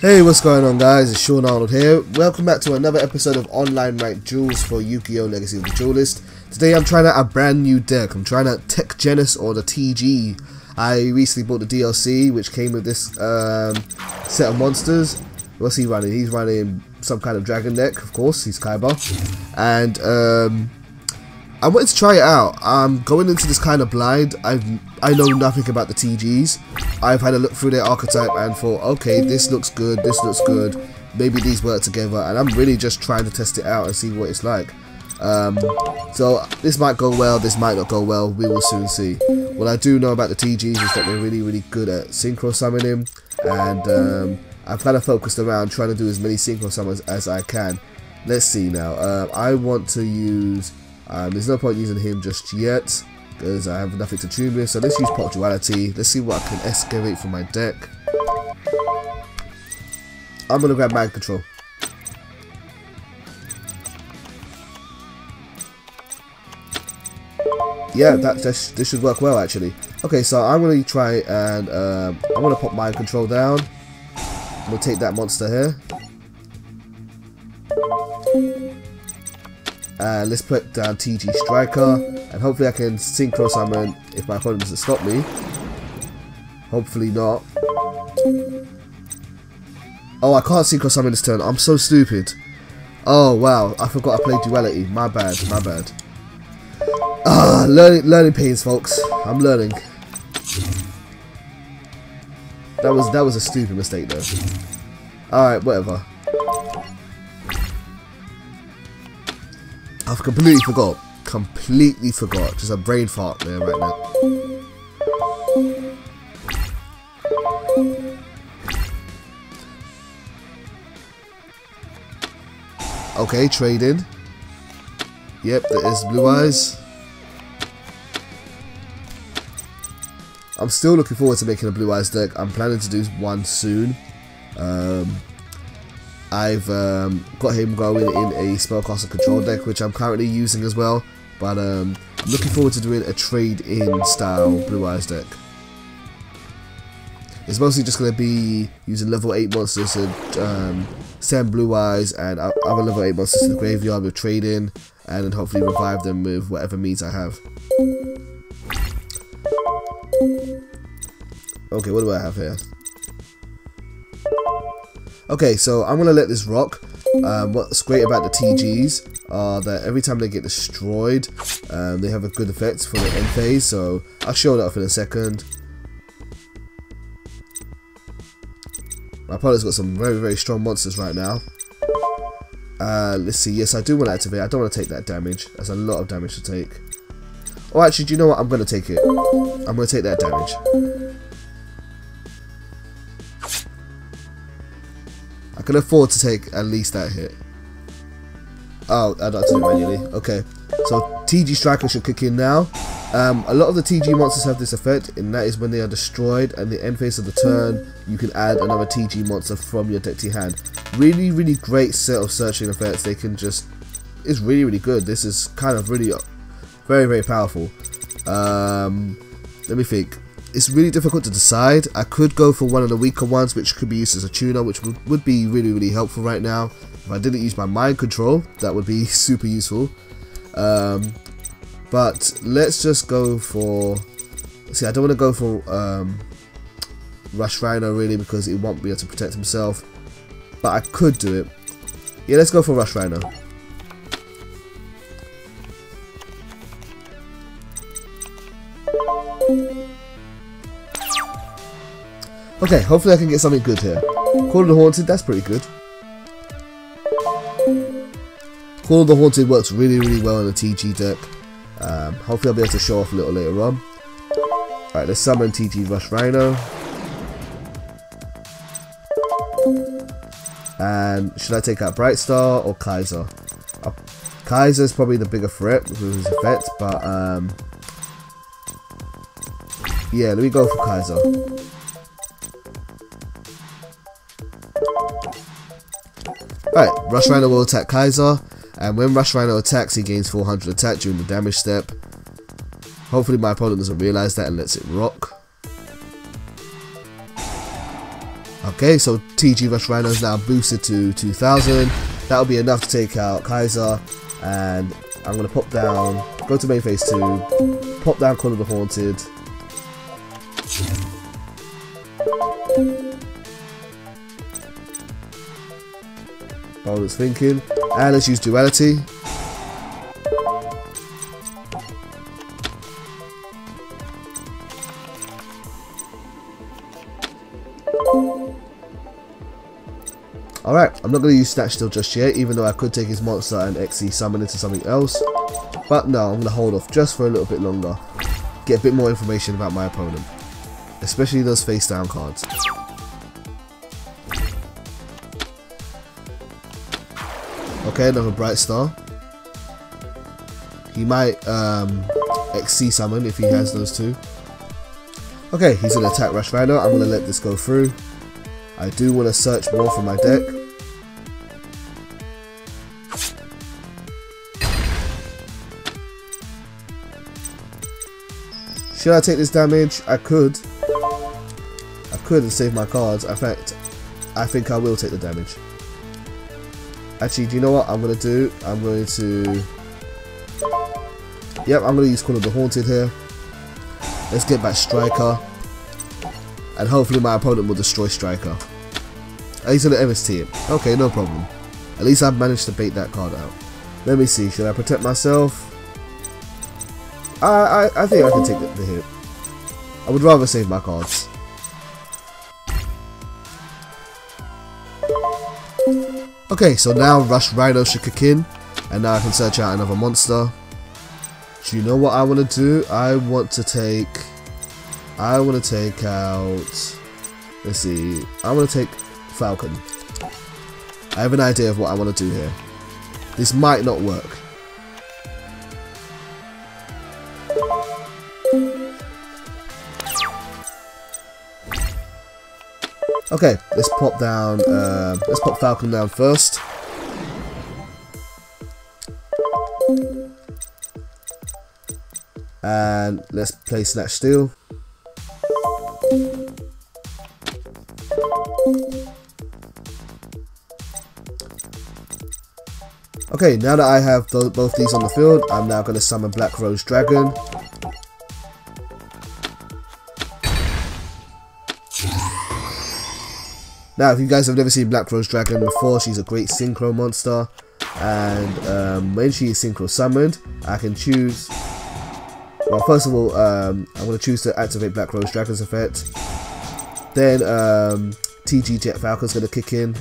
Hey, what's going on guys, it's Sean Arnold here. Welcome back to another episode of Online Ranked Duels for Yu-Gi-Oh! Legacy of the Duelist. Today I'm trying out a brand new deck. I'm trying out Tech Genis or the TG. I recently bought the DLC which came with this set of monsters. What's he running? He's running some kind of dragon deck, of course, he's Kaiba. And I wanted to try it out. I'm going into this kind of blind. I know nothing about the TGs. I've had a look through their archetype and thought, okay, this looks good, maybe these work together, and I'm really just trying to test it out and see what it's like. So this might go well, this might not go well, we will soon see. What I do know about the TGs is that they're really good at synchro summoning, and I've kind of focused around trying to do as many synchro summons as I can. Let's see now. I want to use, there's no point using him just yet, because I have nothing to tune with, so let's use Pot Duality. Let's see what I can excavate from my deck. I'm going to grab Mind Control. Yeah, this should work well actually. Okay, so I'm going to try and I'm going to put Mind Control down. I'm going to take that monster here. Let's put down TG Striker, and hopefully I can synchro summon if my opponent doesn't stop me. Hopefully not. Oh, I can't synchro summon this turn. I'm so stupid. Oh wow, I forgot I played Duality. My bad. Ah, learning pains, folks. I'm learning. That was a stupid mistake though. Alright, whatever. I've completely forgot. Just a brain fart there right now. Okay, trading. Yep, there is Blue Eyes. I'm still looking forward to making a Blue Eyes deck. I'm planning to do one soon. I've got him going in a Spellcaster Control deck, which I'm currently using as well. But I'm looking forward to doing a trade-in style Blue Eyes deck. It's mostly just going to be using level 8 monsters to send Blue Eyes and other level 8 monsters to the graveyard with trade-in, and then hopefully revive them with whatever means I have. Okay, what do I have here? Okay, so I'm going to let this rock. What's great about the TGs are that every time they get destroyed, they have a good effect for the end phase, so I'll show that off in a second. My opponent's got some very strong monsters right now. Let's see, yes, I do want to activate. I don't want to take that damage. That's a lot of damage to take. Oh, actually, do you know what? I'm going to take it. I'm going to take that damage. I can afford to take at least that hit. Oh, I don't have to do it manually. Okay, so TG Striker should kick in now. A lot of the TG monsters have this effect, and that is when they are destroyed and the end phase of the turn, you can add another TG monster from your deck to your hand. Really great set of searching effects. They can just, it's really good. This is kind of really very powerful. Let me think. It's really difficult to decide. I could go for one of the weaker ones, which could be used as a tuner, which would be really helpful right now. If I didn't use my Mind Control, that would be super useful. But let's just go for... See, I don't want to go for Rush Rhino really, because it won't be able to protect himself. But I could do it. Yeah, let's go for Rush Rhino. Okay, hopefully I can get something good here. Call of the Haunted, that's pretty good. Call of the Haunted works really well in a TG deck. Hopefully I'll be able to show off a little later on. Alright, let's summon TG Rush Rhino. And should I take out Bright Star or Kaiser? Kaiser's probably the bigger threat with his effect, but yeah, let me go for Kaiser. Alright, Rush Rhino will attack Kaiser, and when Rush Rhino attacks, he gains 400 attack during the damage step. Hopefully my opponent doesn't realise that and lets it rock. Okay, so TG Rush Rhino is now boosted to 2000. That'll be enough to take out Kaiser, and I'm gonna pop down, go to main phase 2, pop down Call of the Haunted. I was thinking, and let's use Duality. Alright, I'm not going to use Snatch Steal just yet, even though I could take his monster and XE summon into something else. But no, I'm going to hold off just for a little bit longer. Get a bit more information about my opponent. Especially those face down cards. Okay, another Bright Star. He might XC summon if he has those two. Okay, he's going to attack Rush Rhino. I'm going to let this go through. I do want to search more for my deck. Should I take this damage? I could. I could and save my cards. In fact, I think I will take the damage. Actually, do you know what I'm going to do? I'm going to... Yep, I'm going to use Call of the Haunted here. Let's get back Striker. And hopefully my opponent will destroy Striker. He's going to MST it. Okay, no problem. At least I've managed to bait that card out. Let me see. Should I protect myself? I think I can take the hit. I would rather save my cards. Okay, so now Rush Rhino should kick in. And now I can search out another monster. Do you know what I want to do? I want to take out... Let's see. I want to take Falcon. I have an idea of what I want to do here. This might not work. Okay, let's pop down. Let's pop Falcon down first. And let's play Snatch Steal. Okay, now that I have both these on the field, I'm now going to summon Black Rose Dragon. Now, if you guys have never seen Black Rose Dragon before, she's a great synchro monster. And when she is synchro summoned, I can choose... Well, first of all, I'm going to choose to activate Black Rose Dragon's effect. Then TG Jet Falcon's going to kick in.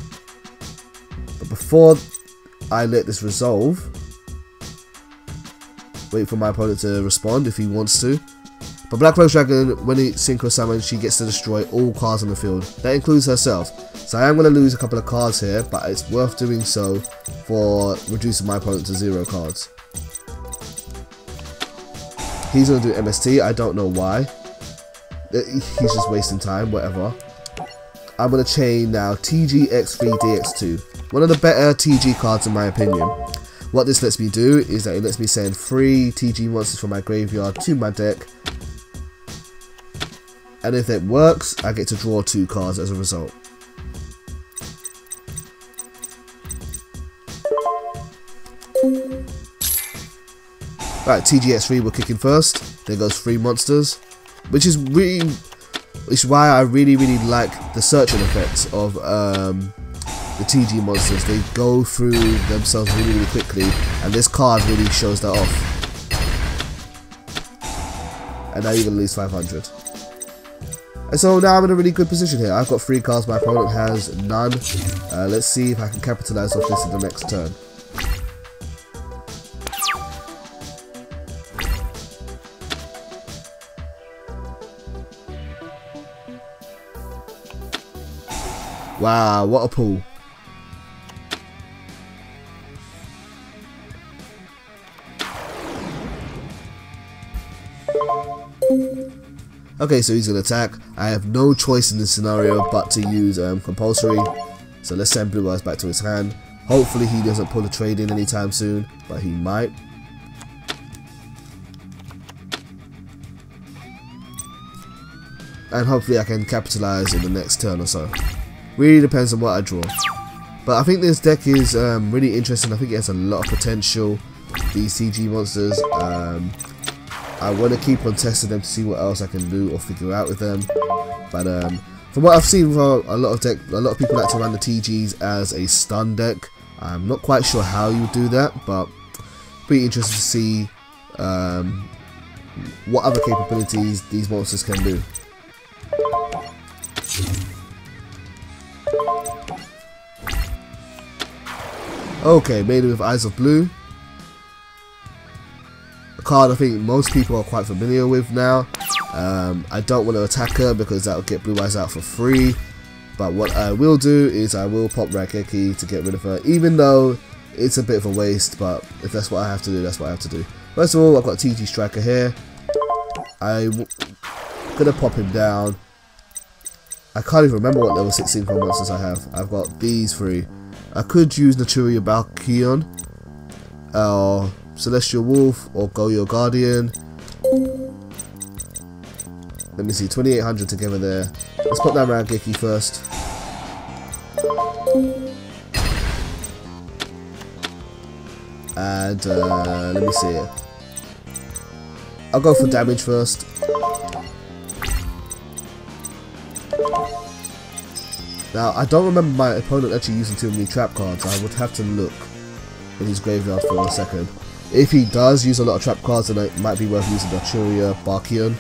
But before I let this resolve, wait for my opponent to respond if he wants to. But Black Rose Dragon, when it synchro summons, she gets to destroy all cards on the field. That includes herself. So I am going to lose a couple of cards here, but it's worth doing so for reducing my opponent to 0 cards. He's going to do MST, I don't know why. He's just wasting time, whatever. I'm going to chain now TGX3 DX2. One of the better TG cards in my opinion. What this lets me do is that it lets me send 3 TG monsters from my graveyard to my deck. And if it works, I get to draw 2 cards as a result. Right, TGX3 will kick in first. There goes 3 monsters, which is why I really like the searching effects of the TG monsters. They go through themselves really quickly, and this card really shows that off. And now you're gonna lose 500. And so now I'm in a really good position here. I've got 3 cards, my opponent has none. Let's see if I can capitalize off this in the next turn. Wow, what a pull. Okay, so he's going to attack. I have no choice in this scenario but to use compulsory. So let's send Blue Eyes back to his hand. Hopefully he doesn't pull a trade in anytime soon, but he might. And hopefully I can capitalize in the next turn or so. Really depends on what I draw. But I think this deck is really interesting. I think it has a lot of potential. These TG monsters. I want to keep on testing them to see what else I can do or figure out with them. But from what I've seen, a lot of people like to run the TGs as a stun deck. I'm not quite sure how you do that, but pretty interested to see what other capabilities these monsters can do. Okay, Maiden with Eyes of Blue. A card I think most people are quite familiar with now. I don't want to attack her because that will get Blue Eyes out for free. But what I will do is I will pop Raigeki to get rid of her, even though it's a bit of a waste. But if that's what I have to do, that's what I have to do. First of all, I've got TG Striker here. I'm gonna pop him down. I can't even remember what level 16 core monsters I have. I've got these three. I could use Naturia Balkion, or Celestial Wolf, or Goyo Guardian. Let me see, 2800 together there. Let's put down Raigeki first. And let me see. I'll go for damage first. Now, I don't remember my opponent actually using too many trap cards. I would have to look in his graveyard for a second. If he does use a lot of trap cards, then it might be worth using Naturia Balkion.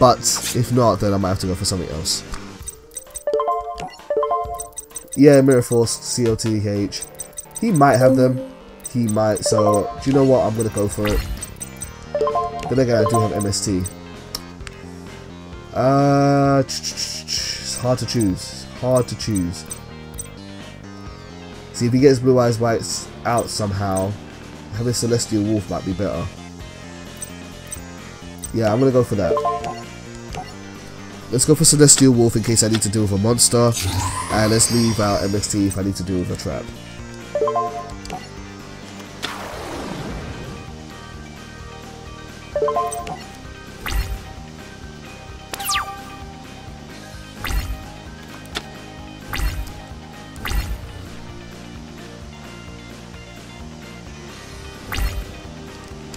But if not, then I might have to go for something else. Yeah, Mirror Force, COTH. He might have them. He might. So, do you know what? I'm going to go for it. Then again, I do have MST. It's hard to choose. Hard to choose. See, if he gets Blue Eyes Whites out somehow, having Celestial Wolf might be better. Yeah, I'm going to go for that. Let's go for Celestial Wolf in case I need to deal with a monster. And let's leave out MST if I need to deal with a trap.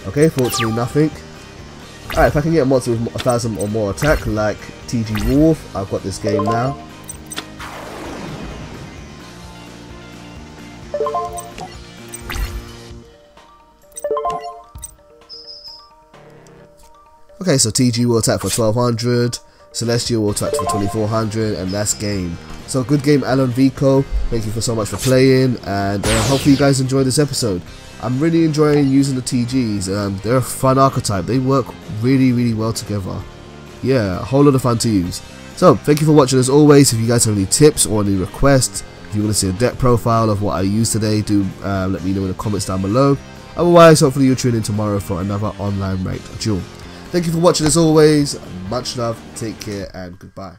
Okay, fortunately nothing. Alright, if I can get a monster with 1000 or more attack, like TG Wolf, I've got this game now. Okay, so TG will attack for 1200, Celestial will attack for 2400, and that's game. So good game, Alan Vico. Thank you for so much for playing, and hopefully you guys enjoyed this episode. I'm really enjoying using the TGs. They're a fun archetype. They work really well together. Yeah, a whole lot of fun to use. So thank you for watching as always. If you guys have any tips or any requests, if you want to see a deck profile of what I used today, do let me know in the comments down below. Otherwise, hopefully you'll tune in tomorrow for another online ranked duel. Thank you for watching as always. Much love, take care, and goodbye.